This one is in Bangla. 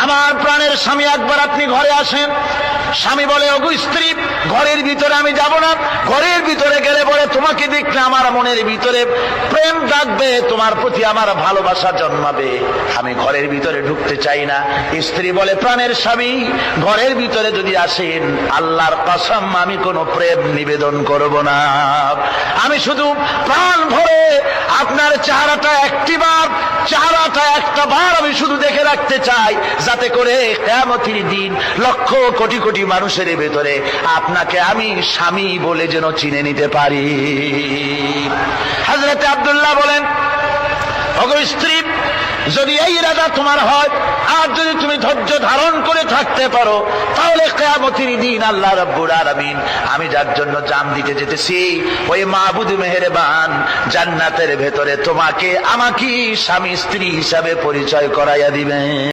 আমার প্রাণের স্বামী, একবার আপনি ঘরে আসেন। স্বামী বলে, ওগো স্ত্রী, ঘরের ভিতরে আমি যাব না। ঘরের ভিতরে গেলে বলে তোমাকে দেখলে আমার মনের ভিতরে প্রেম জাগবে, তোমার প্রতি আমার ভালোবাসা জন্মাবে, আমি ঘরের ভিতরে ঢুকতে চাই না। স্ত্রী বলে, প্রাণের স্বামী, ঘরের ভিতরে যদি আসেন, আল্লাহর কসম আমি কোনো প্রেম নিবেদন করব না। আমি শুধু প্রাণ ভরে আপনার চেহারাটা একটা বার আমি শুধু দেখে রাখতে চাই, যাতে করে কিয়ামতের দিন লক্ষ কোটি কোটি মানুষের ভেতরে আপনাকে আমি স্বামী বলে যেন চিনে নিতে পারি। হযরত আব্দুল্লাহ বলেন, ওগো স্ত্রী, যদি এই ইরাদা তোমার হয় আর যদি তুমি ধৈর্য ধারণ করে থাকতে পারো, তাহলে কিয়ামতের দিন আল্লাহ রাব্বুল আলামিন আমি যার জন্য জান দিতে যেতেছি, ওই মাবুদ মেহেরবান জান্নাতের ভেতরে তোমাকে আমাকে স্বামী স্ত্রী হিসাবে পরিচয় করাইয়া দিবেন।